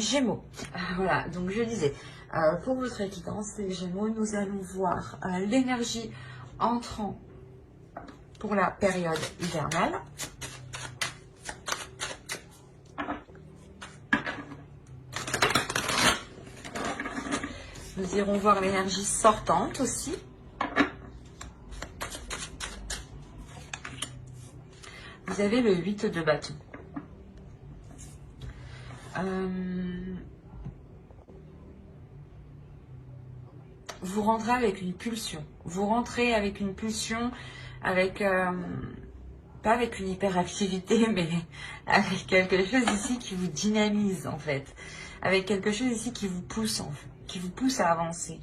Gémeaux. Voilà, donc je disais, pour votre évidence, les Gémeaux, nous allons voir l'énergie entrant pour la période hivernale. Nous irons voir l'énergie sortante aussi. Vous avez le 8 de bâton. Vous rentrez avec une pulsion. Vous rentrez avec une pulsion, avec pas avec une hyperactivité, mais avec quelque chose ici qui vous dynamise en fait. Avec quelque chose ici qui vous pousse en fait, qui vous pousse à avancer.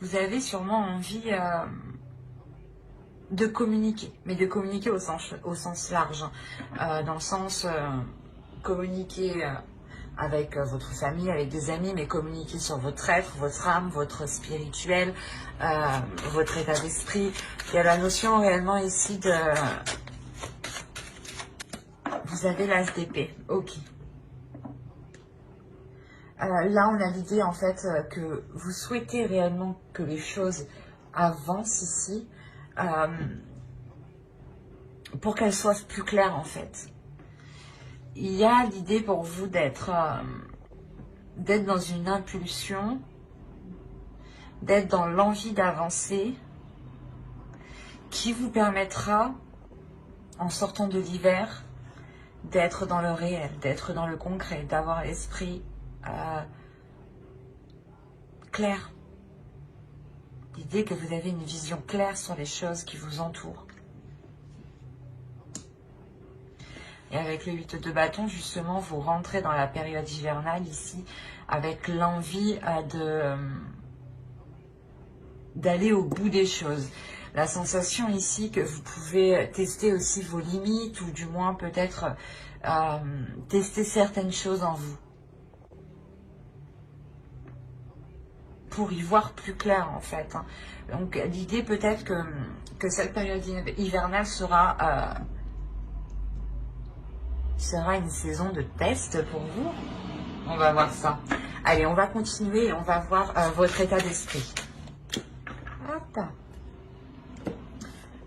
Vous avez sûrement envie de communiquer, mais de communiquer au sens large, dans le sens communiquer avec votre famille, avec des amis, mais communiquer sur votre être, votre âme, votre spirituel, votre état d'esprit. Il y a la notion réellement ici de... Vous avez l'as d'épée, ok. Là, on a l'idée en fait que vous souhaitez réellement que les choses avancent ici pour qu'elles soient plus claires en fait. Il y a l'idée pour vous d'être dans une impulsion, d'être dans l'envie d'avancer qui vous permettra, en sortant de l'hiver, d'être dans le réel, d'être dans le concret, d'avoir l'esprit clair. L'idée que vous avez une vision claire sur les choses qui vous entourent. Et avec le 8 de bâton, justement, vous rentrez dans la période hivernale ici avec l'envie d'aller au bout des choses. La sensation ici que vous pouvez tester aussi vos limites ou du moins peut-être tester certaines choses en vous. Pour y voir plus clair en fait. Donc l'idée peut-être que cette période hivernale sera une saison de test pour vous. On va voir ça. Allez, on va continuer et on va voir votre état d'esprit.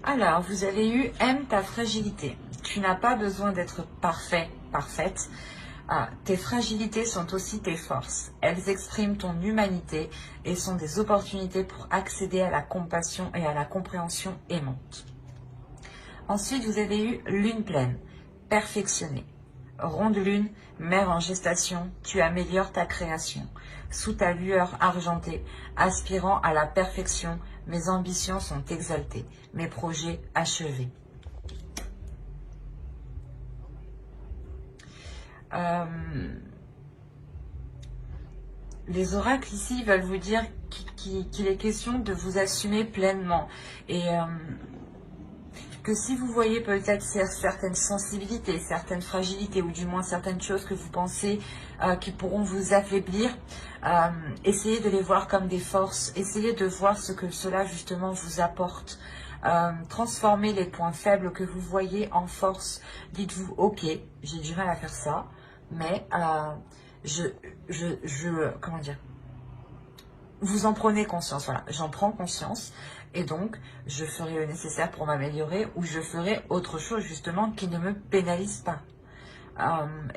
Alors, vous avez eu « Aime ta fragilité ». Tu n'as pas besoin d'être parfait, parfaite. Tes fragilités sont aussi tes forces. Elles expriment ton humanité et sont des opportunités pour accéder à la compassion et à la compréhension aimante. Ensuite, vous avez eu « Lune pleine ». Perfectionné. Ronde lune, mère en gestation, tu améliores ta création. Sous ta lueur argentée, aspirant à la perfection, mes ambitions sont exaltées, mes projets achevés. Les oracles ici veulent vous dire qu'il est question de vous assumer pleinement. Et que si vous voyez peut-être certaines sensibilités, certaines fragilités, ou du moins certaines choses que vous pensez qui pourront vous affaiblir, essayez de les voir comme des forces, essayez de voir ce que cela justement vous apporte. Transformez les points faibles que vous voyez en force. Dites-vous, ok, j'ai du mal à faire ça, mais comment dire, vous en prenez conscience, voilà, j'en prends conscience. Et donc, je ferai le nécessaire pour m'améliorer ou je ferai autre chose justement qui ne me pénalise pas.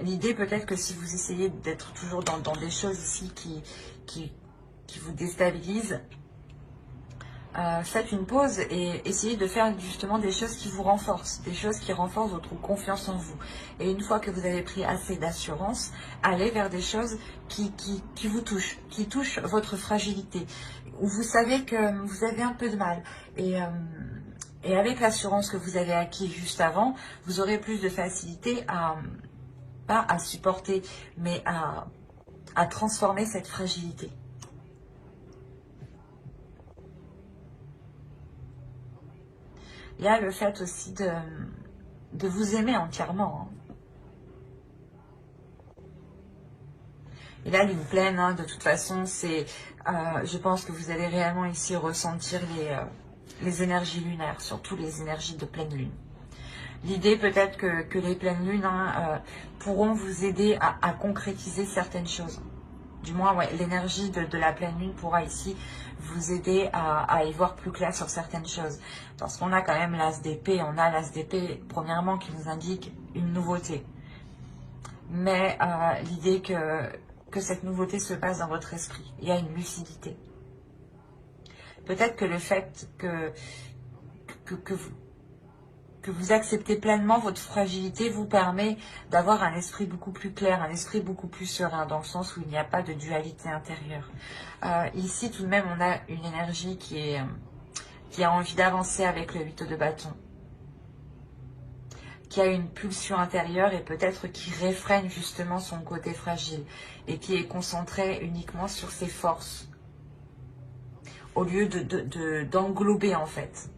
L'idée peut-être que si vous essayez d'être toujours dans des choses ici qui vous déstabilisent, faites une pause et essayez de faire justement des choses qui vous renforcent, des choses qui renforcent votre confiance en vous. Et une fois que vous avez pris assez d'assurance, allez vers des choses qui vous touchent, qui touchent votre fragilité, où vous savez que vous avez un peu de mal. Et avec l'assurance que vous avez acquis juste avant, vous aurez plus de facilité pas à supporter, mais à transformer cette fragilité. Il y a le fait aussi de vous aimer entièrement. Et là, lune pleine, de toute façon, c'est, je pense que vous allez réellement ici ressentir les énergies lunaires, surtout les énergies de pleine lune. L'idée peut-être que les pleines lunes pourront vous aider à concrétiser certaines choses. Du moins, ouais, l'énergie de la pleine lune pourra ici vous aider à y voir plus clair sur certaines choses. Parce qu'on a quand même l'as d'épée. On a l'as d'épée, premièrement, qui nous indique une nouveauté. Mais l'idée que cette nouveauté se passe dans votre esprit. Il y a une lucidité. Peut-être que le fait que vous acceptez pleinement votre fragilité vous permet d'avoir un esprit beaucoup plus clair, un esprit beaucoup plus serein, dans le sens où il n'y a pas de dualité intérieure. Ici, tout de même, on a une énergie qui a envie d'avancer avec le 8 de bâton, qui a une pulsion intérieure et peut-être qui réfrène justement son côté fragile et qui est concentré uniquement sur ses forces, au lieu d'englober en fait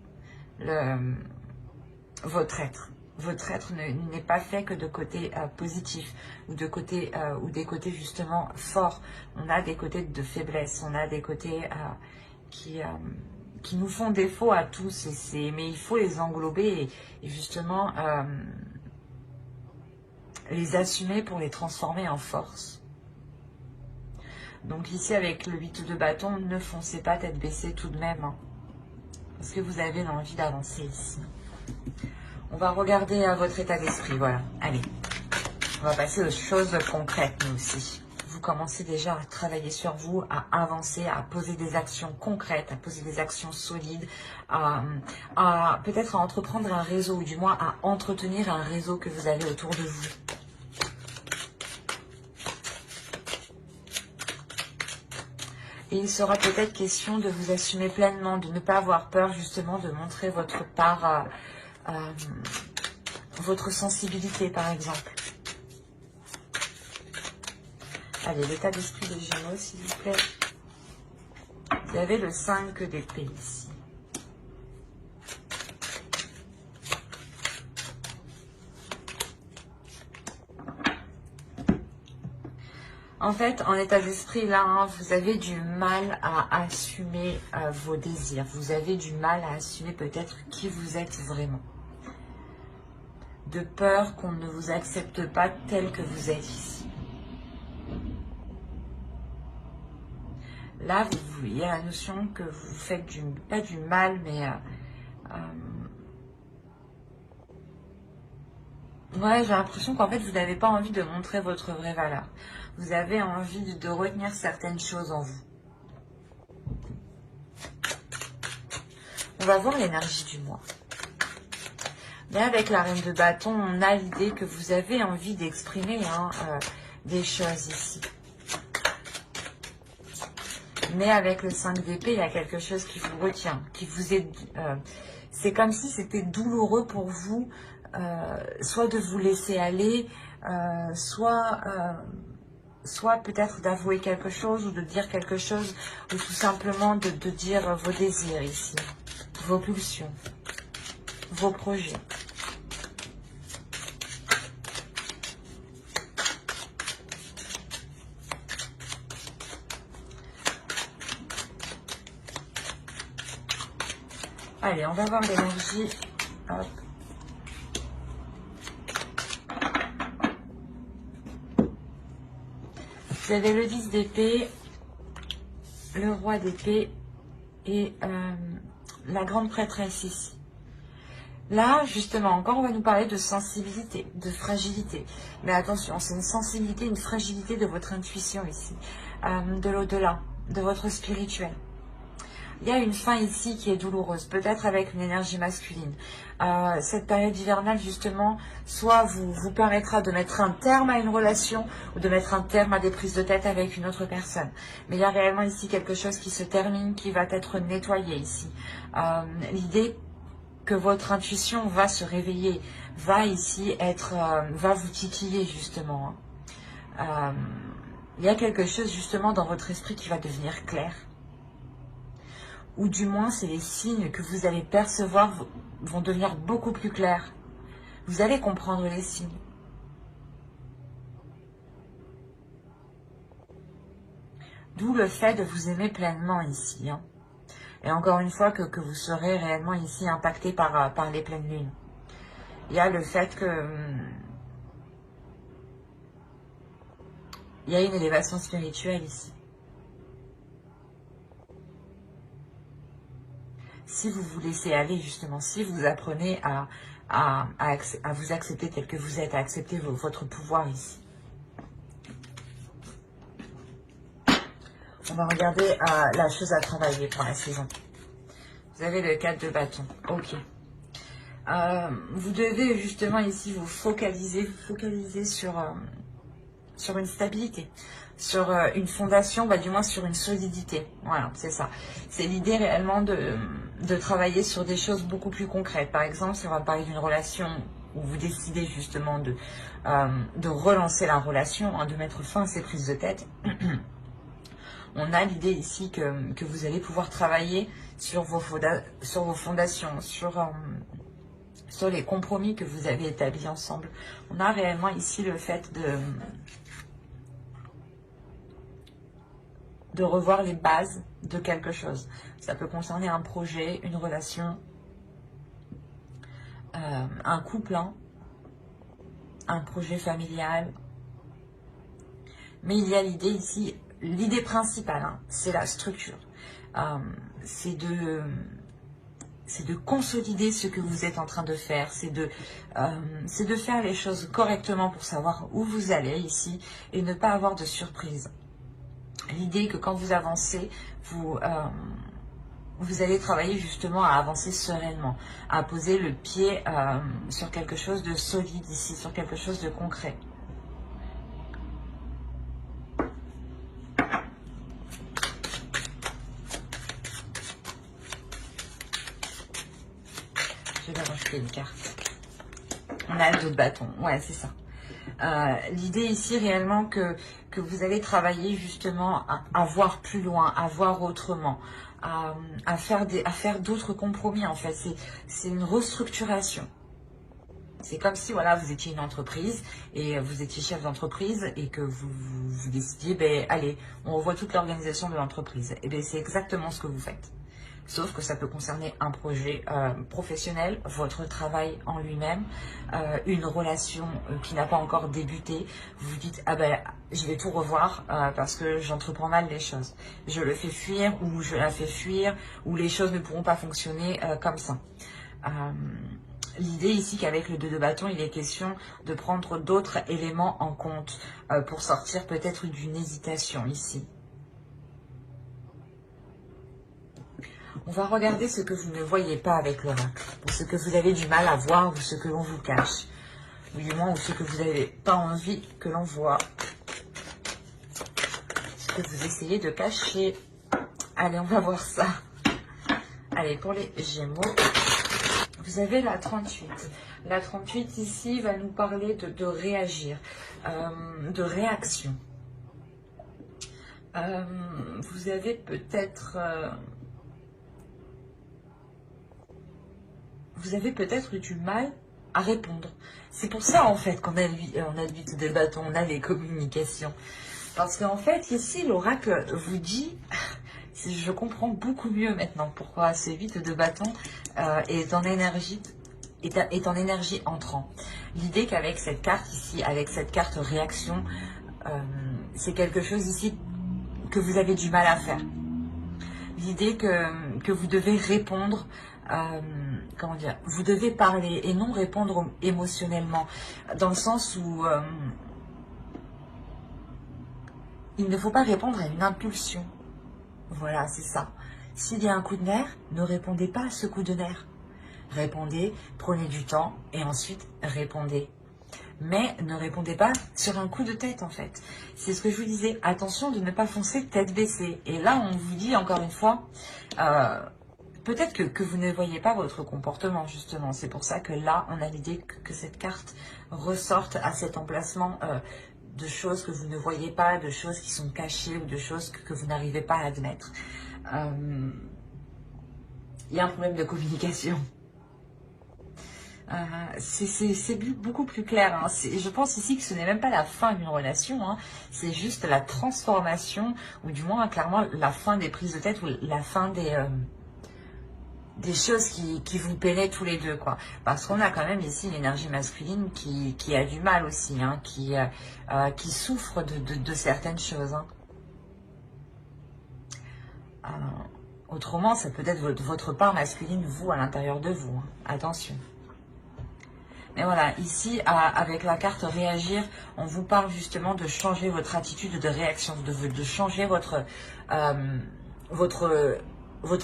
votre être. Votre être n'est pas fait que de côtés positifs ou des côtés justement forts. On a des côtés de faiblesse, on a des côtés qui nous font défaut à tous, mais il faut les englober et justement les assumer pour les transformer en force. Donc ici avec le 8 de bâton, ne foncez pas tête baissée tout de même, hein, parce que vous avez l'envie d'avancer ici. On va regarder votre état d'esprit, voilà. Allez, on va passer aux choses concrètes, nous aussi. Vous commencez déjà à travailler sur vous, à avancer, à poser des actions concrètes, à poser des actions solides, peut-être à entreprendre un réseau, ou du moins à entretenir un réseau que vous avez autour de vous. Et il sera peut-être question de vous assumer pleinement, de ne pas avoir peur justement de montrer votre part, votre sensibilité par exemple. Allez, l'état d'esprit des Gémeaux, s'il vous plaît. Vous avez le 5 d'épée ici. En fait, en état d'esprit, là, hein, vous avez du mal à assumer vos désirs. Vous avez du mal à assumer peut-être qui vous êtes vraiment. De peur qu'on ne vous accepte pas tel que vous êtes ici. Là, il y a la notion que vous faites pas du mal, mais ouais, j'ai l'impression qu'en fait, vous n'avez pas envie de montrer votre vraie valeur. Vous avez envie de retenir certaines choses en vous. On va voir l'énergie du mois. Là, avec la reine de bâton, on a l'idée que vous avez envie d'exprimer des choses ici. Mais avec le 5 d'épée, il y a quelque chose qui vous retient, qui vous est... c'est comme si c'était douloureux pour vous, soit de vous laisser aller, soit peut-être d'avouer quelque chose ou de dire quelque chose, ou tout simplement de dire vos désirs ici, vos pulsions, vos projets. Allez, on va voir l'énergie. Hop. Vous avez le 10 d'épée, le roi d'épée et la grande prêtresse ici. Là, justement, encore, on va nous parler de sensibilité, de fragilité. Mais attention, c'est une sensibilité, une fragilité de votre intuition ici, de l'au-delà, de votre spirituel. Il y a une fin ici qui est douloureuse, peut-être avec une énergie masculine. Cette période hivernale, justement, soit vous permettra de mettre un terme à une relation ou de mettre un terme à des prises de tête avec une autre personne. Mais il y a réellement ici quelque chose qui se termine, qui va être nettoyé ici. L'idée que votre intuition va se réveiller, va ici être, va vous titiller justement. Il y a quelque chose justement dans votre esprit qui va devenir clair. Ou du moins, c'est les signes que vous allez percevoir vont devenir beaucoup plus clairs. Vous allez comprendre les signes. D'où le fait de vous aimer pleinement ici. Hein. Et encore une fois, que vous serez réellement ici impacté par les pleines lunes. il y a le fait que il y a une élévation spirituelle ici. Si vous vous laissez aller, justement, si vous apprenez à vous accepter tel que vous êtes, à accepter votre pouvoir ici. On va regarder la chose à travailler pour la saison. Vous avez le 4 de bâton. Ok. Vous devez justement ici vous focaliser sur une stabilité, sur une fondation, du moins sur une solidité. Voilà, c'est ça. C'est l'idée réellement de travailler sur des choses beaucoup plus concrètes. Par exemple, si on va parler d'une relation où vous décidez justement de relancer la relation, de mettre fin à ces prises de tête, on a l'idée ici que vous allez pouvoir travailler sur vos fondations, sur les compromis que vous avez établis ensemble. On a réellement ici le fait de revoir les bases de quelque chose. Ça peut concerner un projet, une relation, un couple, un projet familial. Mais il y a l'idée ici, l'idée principale, c'est la structure. C'est de consolider ce que vous êtes en train de faire, c'est de faire les choses correctement pour savoir où vous allez ici et ne pas avoir de surprise. L'idée que quand vous avancez, vous allez travailler justement à avancer sereinement, à poser le pied sur quelque chose de solide ici, sur quelque chose de concret. Je vais rajouter une carte. On a le 2 de bâton, ouais c'est ça. L'idée ici réellement que vous allez travailler justement à voir plus loin, à voir autrement, à faire d'autres compromis en fait. C'est une restructuration. C'est comme si voilà, vous étiez une entreprise et vous étiez chef d'entreprise et que vous décidiez, allez, on revoit toute l'organisation de l'entreprise. Et bien c'est exactement ce que vous faites. Sauf que ça peut concerner un projet professionnel, votre travail en lui-même, une relation qui n'a pas encore débuté. Vous vous dites, je vais tout revoir parce que j'entreprends mal les choses. Je le fais fuir ou je la fais fuir ou les choses ne pourront pas fonctionner comme ça. L'idée ici qu'avec le 2 de bâton, il est question de prendre d'autres éléments en compte pour sortir peut-être d'une hésitation ici. On va regarder ce que vous ne voyez pas avec l'oracle, ou ce que vous avez du mal à voir, ou ce que l'on vous cache, ou du moins, ou ce que vous n'avez pas envie que l'on voit, ce que vous essayez de cacher. Allez, on va voir ça. Allez, pour les Gémeaux, vous avez la 38. La 38 ici va nous parler de réagir, de réaction. Vous avez peut-être... vous avez peut-être eu du mal à répondre. C'est pour ça, en fait, qu'on a le 8 de bâton, on a les communications. Parce qu'en fait, ici, l'oracle vous dit, je comprends beaucoup mieux maintenant pourquoi ce 8 de bâton est en énergie entrant. L'idée qu'avec cette carte ici, avec cette carte réaction, c'est quelque chose ici que vous avez du mal à faire. L'idée que vous devez répondre, comment dire, vous devez parler et non répondre émotionnellement, dans le sens où il ne faut pas répondre à une impulsion. Voilà, c'est ça. S'il y a un coup de nerf, ne répondez pas à ce coup de nerf. Répondez, prenez du temps et ensuite répondez. Mais ne répondez pas sur un coup de tête en fait. C'est ce que je vous disais, attention de ne pas foncer tête baissée. Et là on vous dit encore une fois, peut-être que vous ne voyez pas votre comportement justement. C'est pour ça que là on a l'idée que cette carte ressorte à cet emplacement de choses que vous ne voyez pas, de choses qui sont cachées ou de choses que vous n'arrivez pas à admettre. Il y a un problème de communication. C'est beaucoup plus clair. Hein. Je pense ici que ce n'est même pas la fin d'une relation, hein. C'est juste la transformation, ou du moins clairement la fin des prises de tête, ou la fin des choses qui vous peinaient tous les deux, quoi. Parce qu'on a quand même ici l'énergie masculine qui a du mal aussi, hein, qui souffre de certaines choses. Hein. Autrement, ça peut être votre part masculine, vous, à l'intérieur de vous. Hein. Attention. Mais voilà, ici, avec la carte réagir, on vous parle justement de changer votre attitude de réaction, de changer votre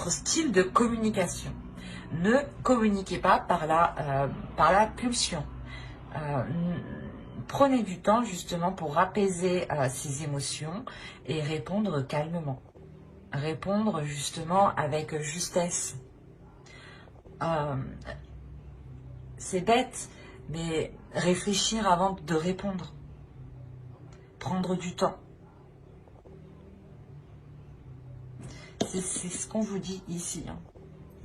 style de communication. Ne communiquez pas par la pulsion. Prenez du temps justement pour apaiser ces émotions et répondre calmement. Répondre justement avec justesse. C'est bête, mais réfléchir avant de répondre. Prendre du temps. C'est ce qu'on vous dit ici. Hein.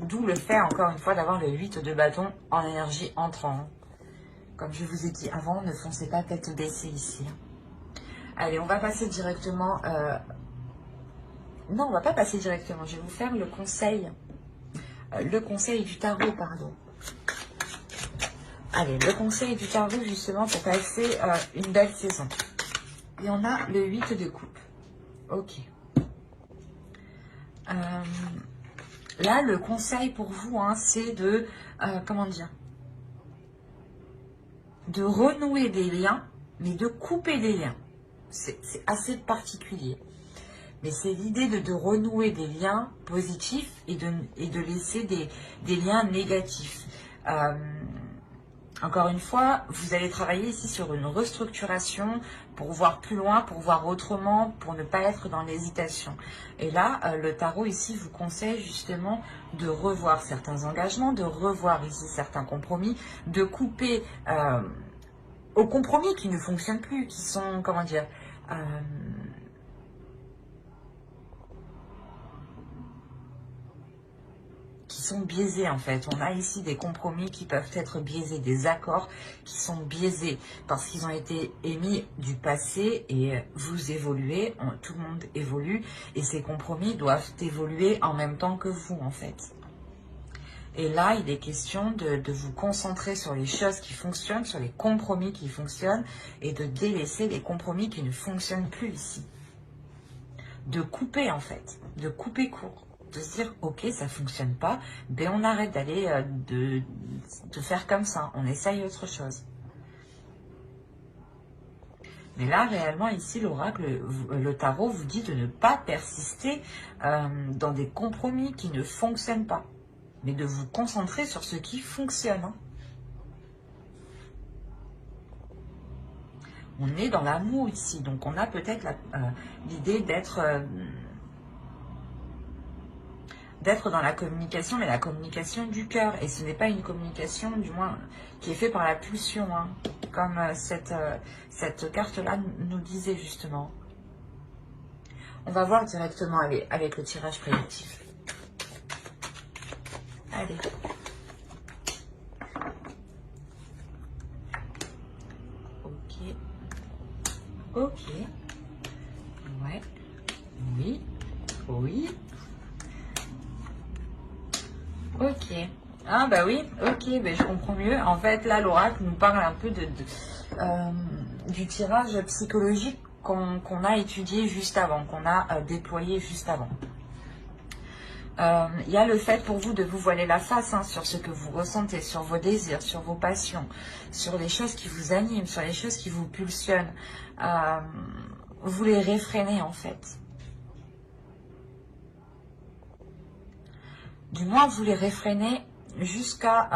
D'où le fait, encore une fois, d'avoir le 8 de bâton en énergie entrant. Comme je vous ai dit avant, ne foncez pas tête baissée ici. Allez, on va passer directement... Non, on va pas passer directement. Je vais vous faire le conseil. Le conseil du tarot, pardon. Allez, le conseil du tarot, justement, pour passer une belle saison. Et on a le 8 de coupe. Ok. Là, le conseil pour vous, hein, c'est de... comment dire, de renouer des liens, mais de couper des liens. C'est assez particulier. Mais c'est l'idée de renouer des liens positifs et de laisser des liens négatifs. Encore une fois, vous allez travailler ici sur une restructuration pour voir plus loin, pour voir autrement, pour ne pas être dans l'hésitation. Et là, le tarot ici vous conseille justement de revoir certains engagements, de revoir ici certains compromis, de couper aux compromis qui ne fonctionnent plus, qui sont, comment dire, qui sont biaisés en fait. On a ici des compromis qui peuvent être biaisés, des accords qui sont biaisés parce qu'ils ont été émis du passé et vous évoluez, tout le monde évolue et ces compromis doivent évoluer en même temps que vous en fait. Et là, il est question de vous concentrer sur les choses qui fonctionnent, sur les compromis qui fonctionnent et de délaisser les compromis qui ne fonctionnent plus ici. De couper en fait, de couper court. De se dire, ok, ça fonctionne pas, ben on arrête d'aller, de faire comme ça, on essaye autre chose. Mais là, réellement, ici, l'oracle, le tarot vous dit de ne pas persister dans des compromis qui ne fonctionnent pas, mais de vous concentrer sur ce qui fonctionne. Hein. On est dans l'amour ici, donc on a peut-être l'idée d'être dans la communication, mais la communication du cœur. Et ce n'est pas une communication, du moins, qui est faite par la pulsion, hein, comme cette carte-là nous disait justement. On va voir directement avec le tirage prédictif. Allez. Ok. Ok. Ouais. Oui. Oui. Ok. Ah bah oui, ok, bah je comprends mieux. En fait, là, l'oracle nous parle un peu du tirage psychologique qu'on a étudié juste avant, qu'on a déployé juste avant. Il y a le fait pour vous de vous voiler la face hein, sur ce que vous ressentez, sur vos désirs, sur vos passions, sur les choses qui vous animent, sur les choses qui vous pulsionnent. Vous les réfrénez en fait. Du moins, vous les réfrénez jusqu'à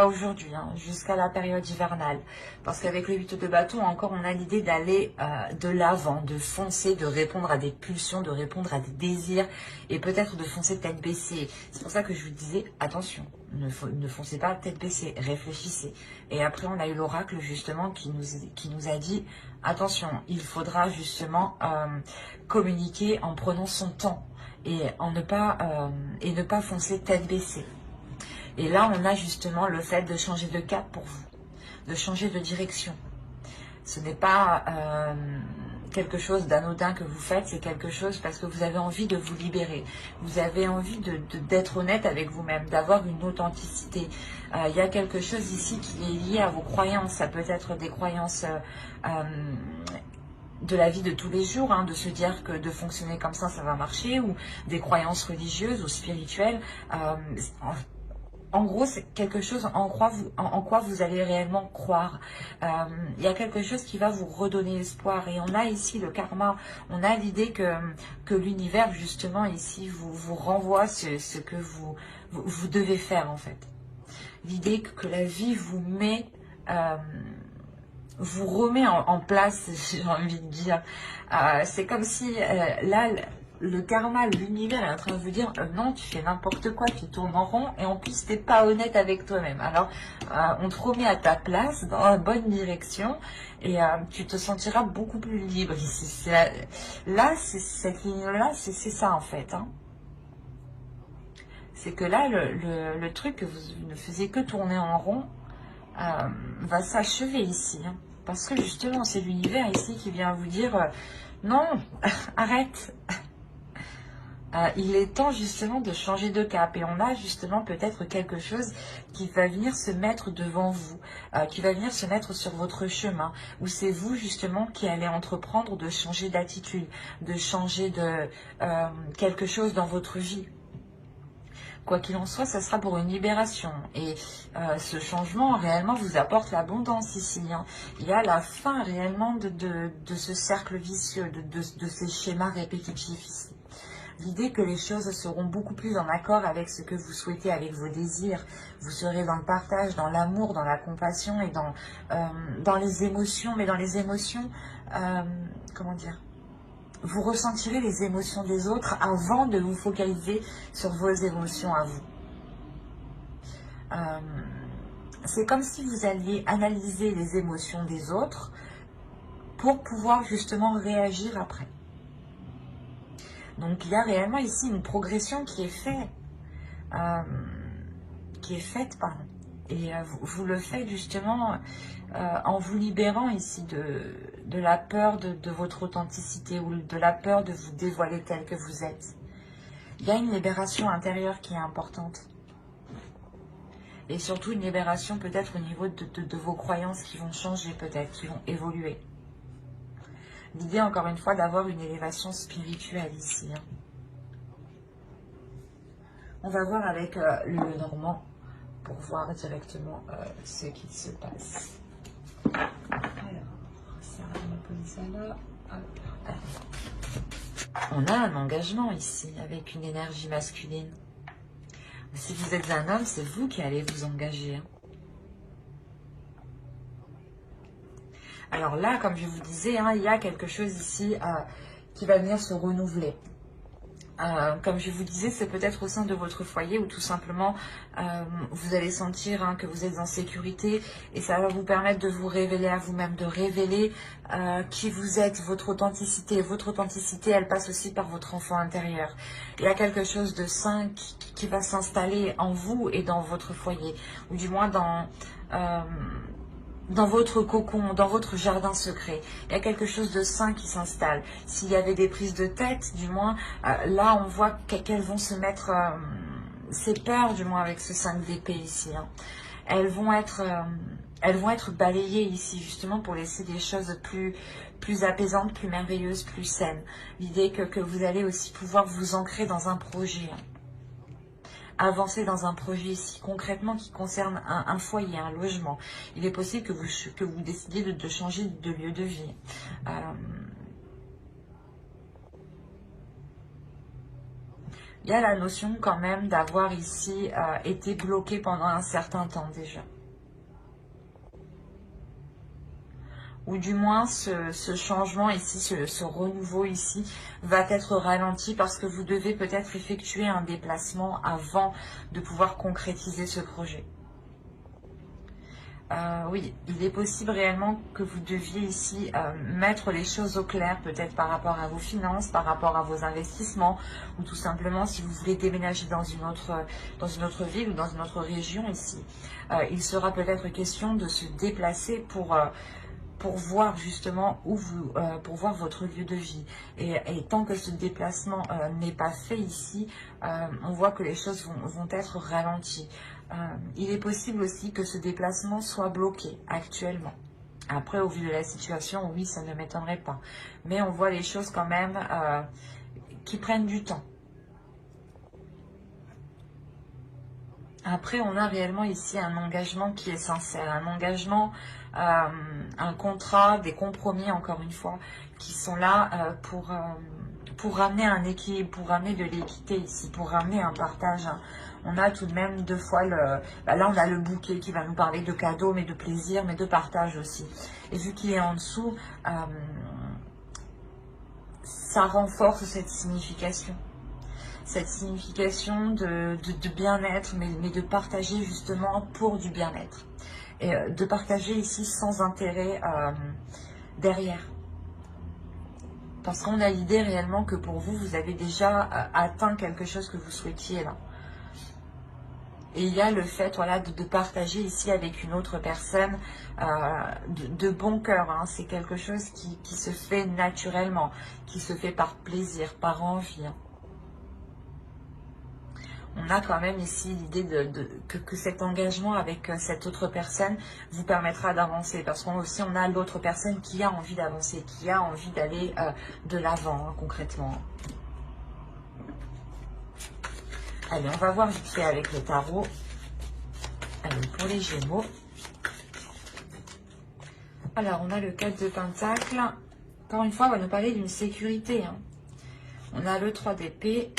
aujourd'hui, hein, jusqu'à la période hivernale. Parce qu'avec le 8 de bâton, encore, on a l'idée d'aller de l'avant, de foncer, de répondre à des pulsions, de répondre à des désirs, et peut-être de foncer tête baissée. C'est pour ça que je vous disais, attention, ne foncez pas tête baissée, réfléchissez. Et après, on a eu l'oracle, justement, qui nous a dit, attention, il faudra justement communiquer en prenant son temps. Et ne pas foncer tête baissée. Et là, on a justement le fait de changer de cap pour vous, de changer de direction. Ce n'est pas quelque chose d'anodin que vous faites, c'est quelque chose parce que vous avez envie de vous libérer. Vous avez envie d'être honnête avec vous-même, d'avoir une authenticité. Il y a quelque chose ici qui est lié à vos croyances. Ça peut être des croyances de la vie de tous les jours, hein, de se dire que de fonctionner comme ça va marcher, ou des croyances religieuses ou spirituelles. En gros, c'est quelque chose en quoi vous allez réellement croire. Il y a quelque chose qui va vous redonner espoir. Et on a ici le karma, on a l'idée que l'univers, justement, ici, vous renvoie ce que vous devez faire, en fait. L'idée que la vie vous met... vous remet en place, j'ai envie de dire. C'est comme si, là... Le karma, l'univers est en train de vous dire non, tu fais n'importe quoi, tu tournes en rond et en plus tu n'es pas honnête avec toi-même. Alors on te remet à ta place dans la bonne direction et tu te sentiras beaucoup plus libre. Là, cette ligne-là, c'est ça en fait. Hein. C'est que là, le truc que vous ne faisiez que tourner en rond va s'achever ici. Hein. Parce que justement, c'est l'univers ici qui vient vous dire non, arrête. Il est temps justement de changer de cap et on a justement peut-être quelque chose qui va venir se mettre devant vous, qui va venir se mettre sur votre chemin, où c'est vous justement qui allez entreprendre de changer d'attitude, de changer de quelque chose dans votre vie. Quoi qu'il en soit, ça sera pour une libération. Et ce changement, réellement, vous apporte l'abondance ici. Hein. Il y a la fin, réellement, de ce cercle vicieux, de ces schémas répétitifs ici. L'idée que les choses seront beaucoup plus en accord avec ce que vous souhaitez, avec vos désirs. Vous serez dans le partage, dans l'amour, dans la compassion et dans les émotions. Mais dans les émotions, comment dire ? Vous ressentirez les émotions des autres avant de vous focaliser sur vos émotions à vous. C'est comme si vous alliez analyser les émotions des autres pour pouvoir justement réagir après. Donc il y a réellement ici une progression qui est faite, pardon. Et vous le faites justement en vous libérant ici de la peur de votre authenticité ou de la peur de vous dévoiler tel que vous êtes. Il y a une libération intérieure qui est importante. Et surtout une libération peut-être au niveau de vos croyances qui vont changer peut-être, qui vont évoluer. L'idée, encore une fois, d'avoir une élévation spirituelle ici. Hein. On va voir avec le Normand pour voir directement ce qui se passe. Alors, Sarah, on a un engagement ici avec une énergie masculine. Si vous êtes un homme, c'est vous qui allez vous engager. Hein. Alors là, comme je vous disais, hein, il y a quelque chose ici qui va venir se renouveler. Comme je vous disais, c'est peut-être au sein de votre foyer où tout simplement vous allez sentir hein, que vous êtes en sécurité et ça va vous permettre de vous révéler à vous-même, de révéler qui vous êtes, votre authenticité. Votre authenticité, elle passe aussi par votre enfant intérieur. Il y a quelque chose de sain qui va s'installer en vous et dans votre foyer, ou du moins dans votre cocon, dans votre jardin secret. Il y a quelque chose de sain qui s'installe. S'il y avait des prises de tête, du moins, là on voit qu'elles vont se mettre, ces peurs du moins avec ce 5 d'épée ici, hein. Elles vont être balayées ici justement pour laisser des choses plus apaisantes, plus merveilleuses, plus saines. L'idée que vous allez aussi pouvoir vous ancrer dans un projet, hein. Avancer dans un projet ici concrètement qui concerne un foyer, un logement. Il est possible que vous décidiez de changer de lieu de vie. Il y a la notion quand même d'avoir ici été bloqué pendant un certain temps déjà. Ou du moins ce changement ici, ce renouveau ici va être ralenti parce que vous devez peut-être effectuer un déplacement avant de pouvoir concrétiser ce projet. Oui, il est possible réellement que vous deviez ici mettre les choses au clair, peut-être par rapport à vos finances, par rapport à vos investissements, ou tout simplement si vous voulez déménager dans une autre ville ou dans une autre région ici. Il sera peut-être question de se déplacer pour voir justement où vous, pour voir votre lieu de vie. Et tant que ce déplacement n'est pas fait ici, on voit que les choses vont être ralenties. Il est possible aussi que ce déplacement soit bloqué actuellement. Après, au vu de la situation, oui, ça ne m'étonnerait pas. Mais on voit les choses quand même qui prennent du temps. Après, on a réellement ici un engagement qui est sincère, un engagement, un contrat, des compromis, encore une fois, qui sont là pour ramener un équilibre, pour ramener de l'équité ici, pour ramener un partage. On a tout de même deux fois là, on a le bouquet qui va nous parler de cadeaux, mais de plaisir, mais de partage aussi. Et vu qu'il est en dessous, ça renforce cette signification. Cette signification de bien-être, mais de partager justement pour du bien-être. Et de partager ici sans intérêt derrière. Parce qu'on a l'idée réellement que pour vous, vous avez déjà atteint quelque chose que vous souhaitiez là. Et il y a le fait voilà, de partager ici avec une autre personne de bon cœur. Hein. C'est quelque chose qui se fait naturellement, qui se fait par plaisir, par envie. Hein. On a quand même ici l'idée que cet engagement avec cette autre personne vous permettra d'avancer. Parce qu'on aussi on a l'autre personne qui a envie d'avancer, qui a envie d'aller de l'avant hein, concrètement. Allez, on va voir vite fait avec le tarot. Allez, pour les Gémeaux. Alors, on a le 4 de Pentacle. Encore une fois, on va nous parler d'une sécurité. Hein. On a le 3 d'épée.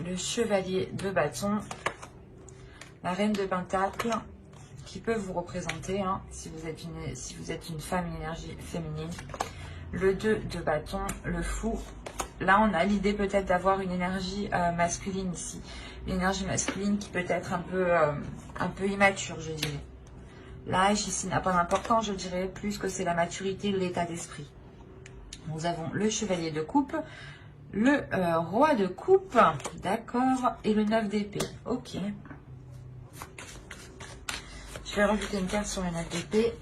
Le chevalier de bâton, la reine de pentacle, qui peut vous représenter hein, si vous êtes une femme, une énergie féminine. Le 2 de bâton, le fou. Là, on a l'idée peut-être d'avoir une énergie masculine ici. Une énergie masculine qui peut être un peu immature, je dirais. L'âge ici n'a pas d'importance, je dirais, plus que c'est la maturité, l'état d'esprit. Nous avons le chevalier de coupe. Le roi de coupe, d'accord, et le 9 d'épée, ok. Je vais rajouter une carte sur le 9 d'épée.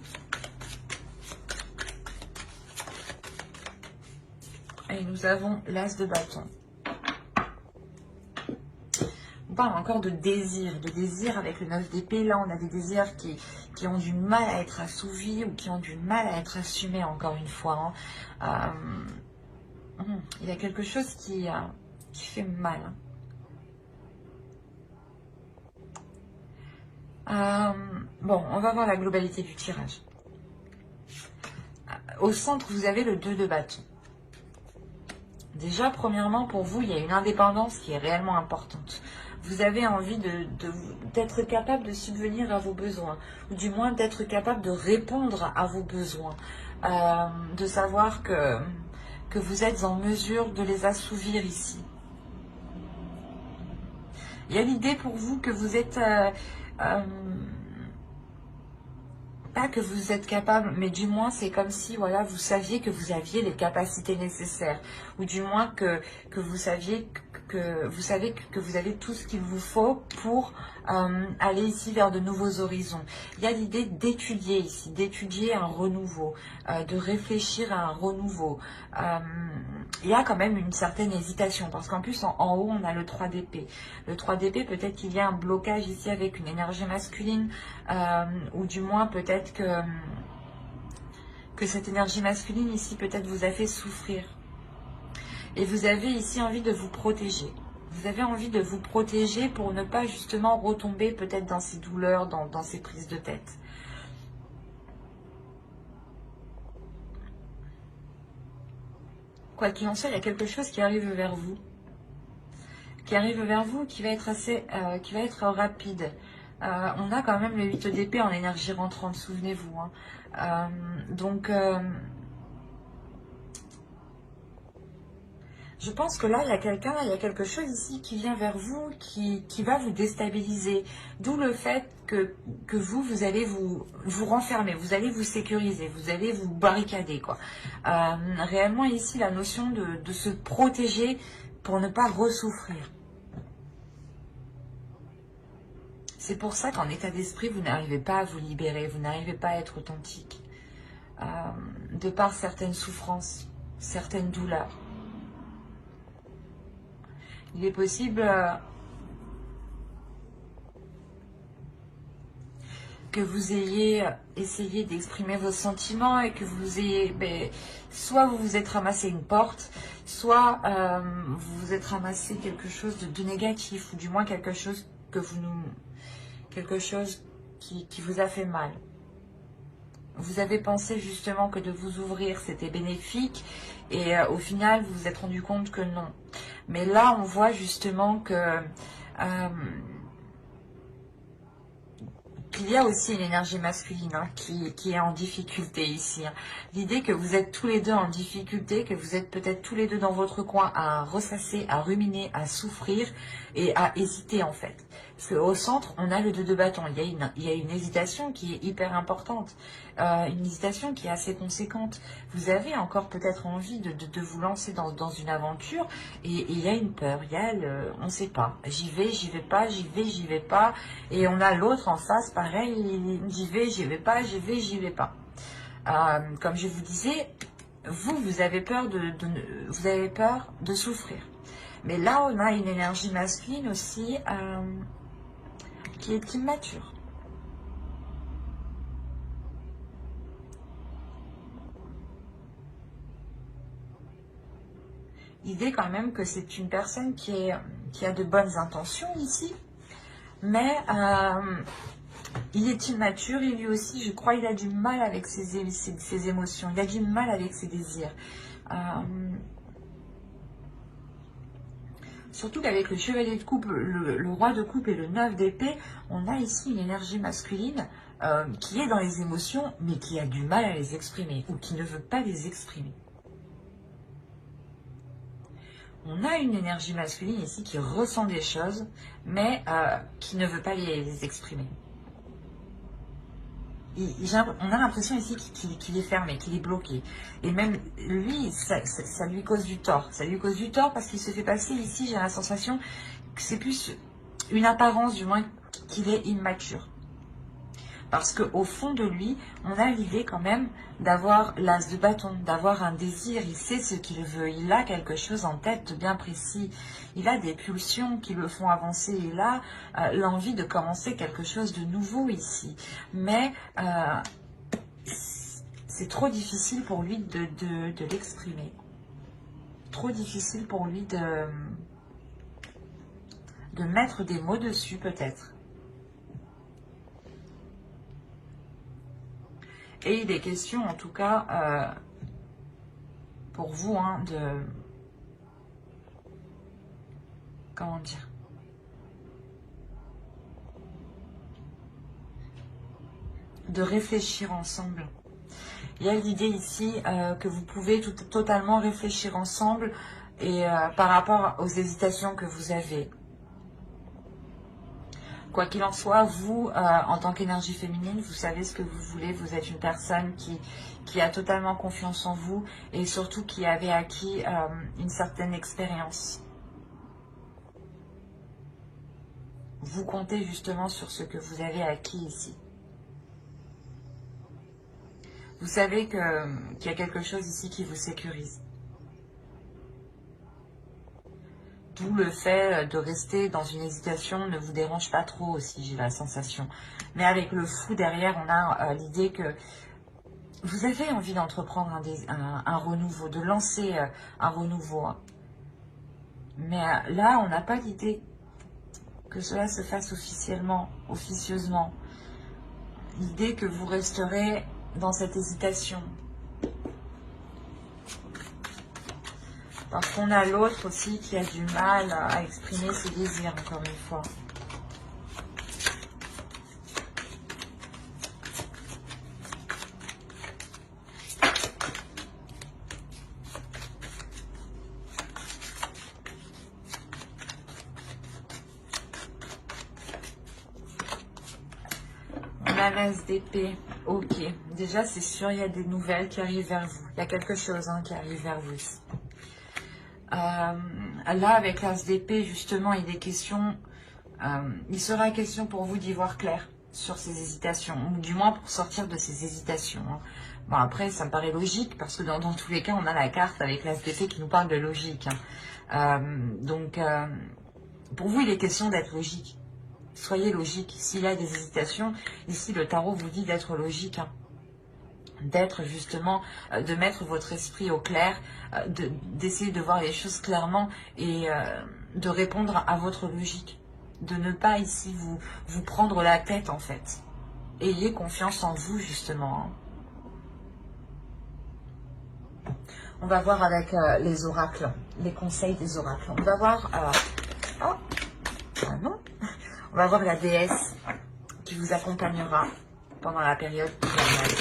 Et nous avons l'as de bâton. On parle encore de désir avec le 9 d'épée. Là, on a des désirs qui ont du mal à être assouvis ou qui ont du mal à être assumés, encore une fois. Hein. Il y a quelque chose qui fait mal. Bon, on va voir la globalité du tirage. Au centre, vous avez le 2 de bâton. Déjà, premièrement, pour vous, il y a une indépendance qui est réellement importante. Vous avez envie d'être capable de subvenir à vos besoins, ou du moins d'être capable de répondre à vos besoins, de savoir que vous êtes en mesure de les assouvir ici. Il y a l'idée pour vous que vous êtes... pas que vous êtes capable, mais du moins c'est comme si voilà, vous saviez que vous aviez les capacités nécessaires. Ou du moins que vous saviez que vous avez tout ce qu'il vous faut pour aller ici vers de nouveaux horizons. Il y a l'idée d'étudier ici, d'étudier un renouveau, de réfléchir à un renouveau. Il y a quand même une certaine hésitation, parce qu'en plus en haut on a le 3 d'épée. Le 3 d'épée, peut-être qu'il y a un blocage ici avec une énergie masculine, ou du moins peut-être que cette énergie masculine ici peut-être vous a fait souffrir. Et vous avez ici envie de vous protéger. Vous avez envie de vous protéger pour ne pas justement retomber peut-être dans ces douleurs, dans ces prises de tête. Quoi qu'il en soit, il y a quelque chose qui arrive vers vous. Qui arrive vers vous, qui va être qui va être rapide. On a quand même le 8 d'épée en énergie rentrante, souvenez-vous. Hein. Je pense que là, il y a quelqu'un, il y a quelque chose ici qui vient vers vous, qui va vous déstabiliser. D'où le fait que vous allez vous renfermer, vous allez vous sécuriser, vous allez vous barricader, quoi. Réellement, ici, la notion de se protéger pour ne pas ressouffrir. C'est pour ça qu'en état d'esprit, vous n'arrivez pas à vous libérer, vous n'arrivez pas à être authentique. de par certaines souffrances, certaines douleurs. Il est possible que vous ayez essayé d'exprimer vos sentiments et que vous ayez, soit vous vous êtes ramassé une porte, soit vous vous êtes ramassé quelque chose de négatif, ou du moins quelque chose que quelque chose qui vous a fait mal. Vous avez pensé justement que de vous ouvrir c'était bénéfique, et au final vous vous êtes rendu compte que non. Mais là on voit justement que qu'il y a aussi une énergie masculine qui est en difficulté ici. L'idée que vous êtes tous les deux en difficulté, que vous êtes peut-être tous les deux dans votre coin à ressasser, à ruminer, à souffrir et à hésiter en fait. Parce qu'au centre, on a le 2 de bâton. Il y a une hésitation qui est hyper importante, une hésitation qui est assez conséquente. Vous avez encore peut-être envie de vous lancer dans une aventure, et il y a une peur, il y a on ne sait pas, j'y vais pas, j'y vais pas, et on a l'autre en face, pareil, j'y vais pas, j'y vais pas. Comme je vous disais, vous avez peur vous avez peur de souffrir. Mais là, on a une énergie masculine aussi qui est immature. L'idée quand même que c'est une personne qui a de bonnes intentions ici, mais il est immature et lui aussi, je crois, il a du mal avec ses émotions, il a du mal avec ses désirs. Surtout qu'avec le chevalier de coupe, le roi de coupe et le 9 d'épée, on a ici une énergie masculine qui est dans les émotions, mais qui a du mal à les exprimer, ou qui ne veut pas les exprimer. On a une énergie masculine ici qui ressent des choses, mais qui ne veut pas les exprimer. On a l'impression ici qu'il est fermé, qu'il est bloqué. Et même lui, ça lui cause du tort. Ça lui cause du tort parce qu'il se fait passer ici, j'ai la sensation que c'est plus une apparence, du moins, qu'il est immature. Parce qu'au fond de lui, on a l'idée quand même d'avoir l'as de bâton, d'avoir un désir. Il sait ce qu'il veut, il a quelque chose en tête de bien précis. Il a des pulsions qui le font avancer. Il a l'envie de commencer quelque chose de nouveau ici. Mais c'est trop difficile pour lui de l'exprimer. Trop difficile pour lui de mettre des mots dessus peut-être. Et il est question, en tout cas, pour vous, comment dire, de réfléchir ensemble. Il y a l'idée ici que vous pouvez totalement réfléchir ensemble et par rapport aux hésitations que vous avez. Quoi qu'il en soit, vous, en tant qu'énergie féminine, vous savez ce que vous voulez. Vous êtes une personne qui a totalement confiance en vous et surtout qui avait acquis une certaine expérience. Vous comptez justement sur ce que vous avez acquis ici. Vous savez qu'il y a quelque chose ici qui vous sécurise. D'où le fait de rester dans une hésitation ne vous dérange pas trop aussi, j'ai la sensation. Mais avec le flou derrière, on a l'idée que vous avez envie d'entreprendre un renouveau, de lancer un renouveau. Mais là, on n'a pas l'idée que cela se fasse officieusement. L'idée que vous resterez dans cette hésitation. Parce qu'on a l'autre aussi qui a du mal à exprimer ses désirs, encore une fois. On a l'as d'épée. Ok. Déjà, c'est sûr, il y a des nouvelles qui arrivent vers vous. Il y a quelque chose qui arrive vers vous ici. Là, avec l'as d'épée, justement, il sera question pour vous d'y voir clair. sur ces hésitations, ou du moins pour sortir de ces hésitations. Hein. Bon, après, ça me paraît logique, parce que dans tous les cas, on a la carte avec l'As d'épée qui nous parle de logique. Hein. Pour vous, il est question d'être logique. Soyez logique. S'il y a des hésitations, ici, le tarot vous dit d'être logique. Hein. D'être justement, de mettre votre esprit au clair, d'essayer de voir les choses clairement et de répondre à votre logique. De ne pas ici vous prendre la tête en fait. Ayez confiance en vous justement. On va voir avec les oracles, les conseils des oracles. On va voir... non. On va voir la déesse qui vous accompagnera pendant la période hivernale.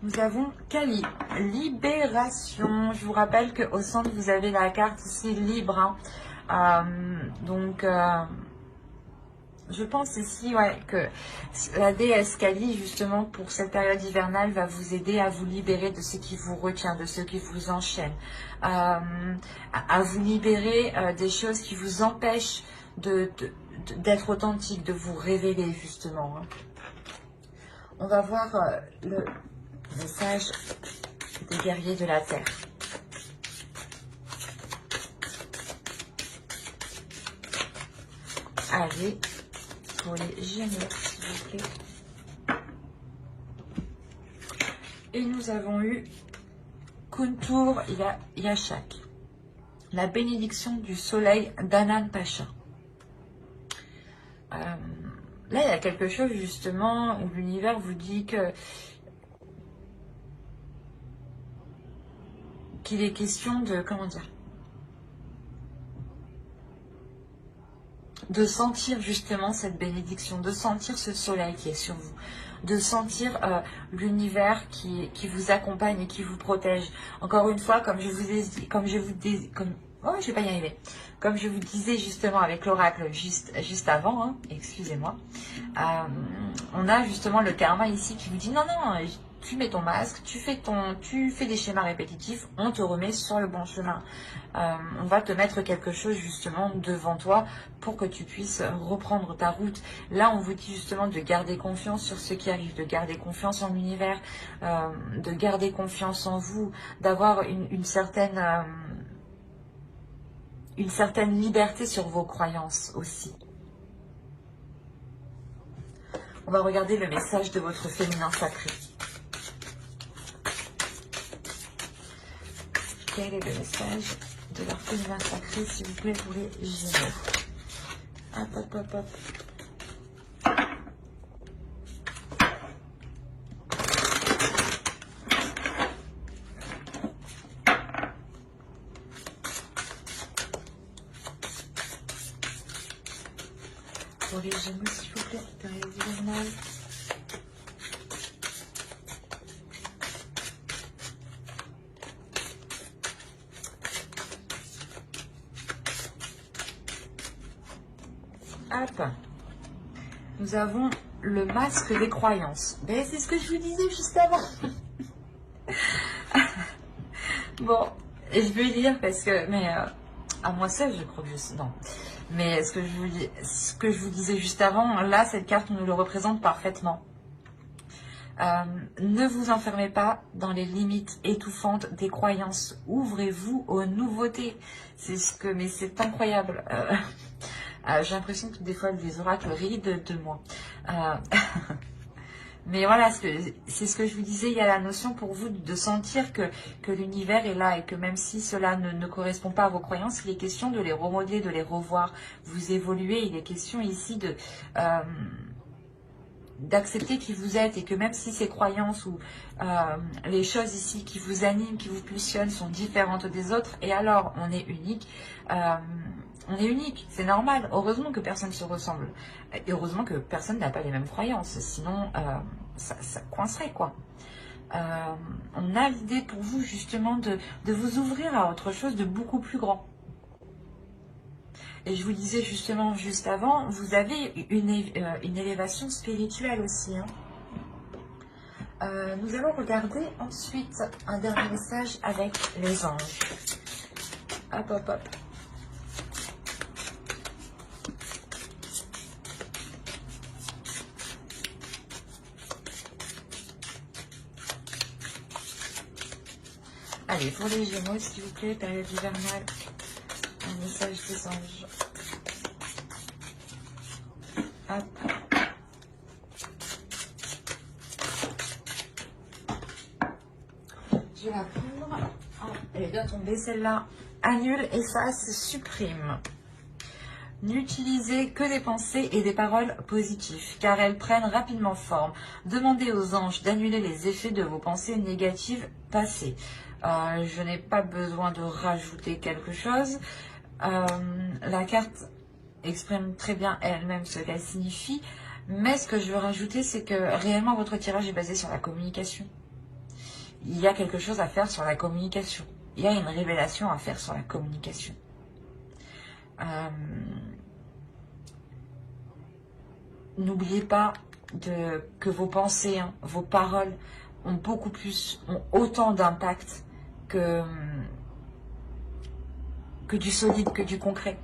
Nous avons Kali, libération. Je vous rappelle qu'au centre, vous avez la carte ici, libre. Hein. Je pense ici que la déesse Kali, justement, pour cette période hivernale, va vous aider à vous libérer de ce qui vous retient, de ce qui vous enchaîne. À vous libérer des choses qui vous empêchent d'être authentique, de vous révéler, justement. Hein. On va voir le message des guerriers de la terre. Allez, pour les Gémeaux, s'il vous plaît. Et nous avons eu Kuntur Yashak, la bénédiction du soleil d'Anan Pacha. Là, il y a quelque chose justement où l'univers vous dit qu'il est question de, comment dire, de sentir justement cette bénédiction, de sentir ce soleil qui est sur vous, de sentir l'univers qui vous accompagne et qui vous protège. Encore une fois, comme je vous ai dit, je vais pas y arriver. Comme je vous disais justement avec l'oracle juste avant, hein, excusez-moi, on a justement le karma ici qui vous dit non, tu mets ton masque, tu fais des schémas répétitifs, on te remet sur le bon chemin. On va te mettre quelque chose justement devant toi pour que tu puisses reprendre ta route. Là, on vous dit justement de garder confiance sur ce qui arrive, de garder confiance en l'univers, de garder confiance en vous, d'avoir une certaine liberté sur vos croyances aussi. On va regarder le message de votre féminin sacré. Quel est le message de leur féminin sacré, s'il vous plaît, pour les Gémeaux? Hop. Pour les Gémeaux, s'il vous plaît, période hivernale. Hop. Nous avons le masque des croyances. Ben, c'est ce que je vous disais juste avant. Bon, et je vais lire parce que... Mais à moi seule, je crois que je... Non. Mais ce que je vous disais juste avant, là, cette carte nous le représente parfaitement. Ne vous enfermez pas dans les limites étouffantes des croyances. Ouvrez-vous aux nouveautés. Mais c'est incroyable. J'ai l'impression que des fois, les oracles rient de moi. Mais voilà, c'est ce que je vous disais, il y a la notion pour vous de sentir que l'univers est là et que même si cela ne correspond pas à vos croyances, il est question de les remodeler, de les revoir. Vous évoluez, il est question ici d'accepter qui vous êtes et que même si ces croyances ou les choses ici qui vous animent, qui vous pulsionnent sont différentes des autres, et alors on est unique, c'est normal. Heureusement que personne ne se ressemble. Et heureusement que personne n'a pas les mêmes croyances. Sinon, ça coincerait, quoi. On a l'idée pour vous, justement, de vous ouvrir à autre chose de beaucoup plus grand. Et je vous disais, justement, juste avant, vous avez une élévation spirituelle aussi. Hein. Nous allons regarder ensuite un dernier message avec les anges. Hop, hop, hop. Allez, pour les Gémeaux, s'il vous plaît, période hivernale, un message des anges. Hop. Je vais la prendre. Oh, elle est bien tombée celle-là. Annule et ça se supprime. N'utilisez que des pensées et des paroles positives, car elles prennent rapidement forme. Demandez aux anges d'annuler les effets de vos pensées négatives passées. Je n'ai pas besoin de rajouter quelque chose. La carte exprime très bien elle-même ce qu'elle signifie, mais ce que je veux rajouter, c'est que réellement votre tirage est basé sur la communication. Il y a quelque chose à faire sur la communication. Il y a une révélation à faire sur la communication. N'oubliez pas que vos pensées, hein, vos paroles ont autant d'impact que du solide, que du concret.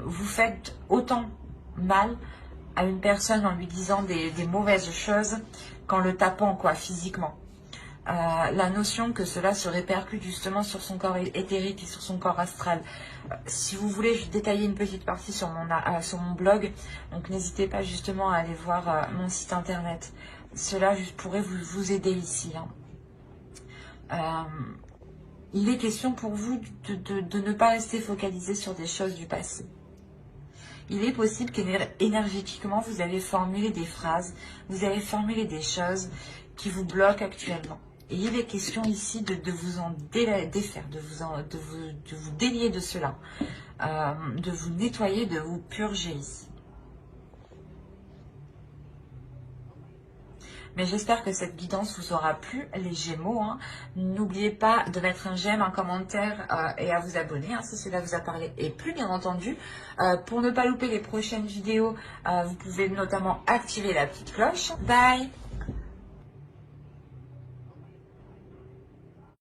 Vous faites autant mal à une personne en lui disant des mauvaises choses qu'en le tapant quoi, physiquement. La notion que cela se répercute justement sur son corps éthérique et sur son corps astral. Si vous voulez, je détailler une petite partie sur mon blog, donc n'hésitez pas justement à aller voir mon site internet. Cela pourrait vous aider ici. Hein. Il est question pour vous de ne pas rester focalisé sur des choses du passé. Il est possible qu'énergétiquement, vous avez formulé des phrases, vous avez formulé des choses qui vous bloquent actuellement. Et il est question ici de vous en défaire, de vous délier de cela, de vous nettoyer, de vous purger ici. Mais j'espère que cette guidance vous aura plu, les Gémeaux. Hein. N'oubliez pas de mettre un j'aime, un commentaire et à vous abonner hein, si cela vous a parlé et plu, bien entendu. Pour ne pas louper les prochaines vidéos, vous pouvez notamment activer la petite cloche. Bye!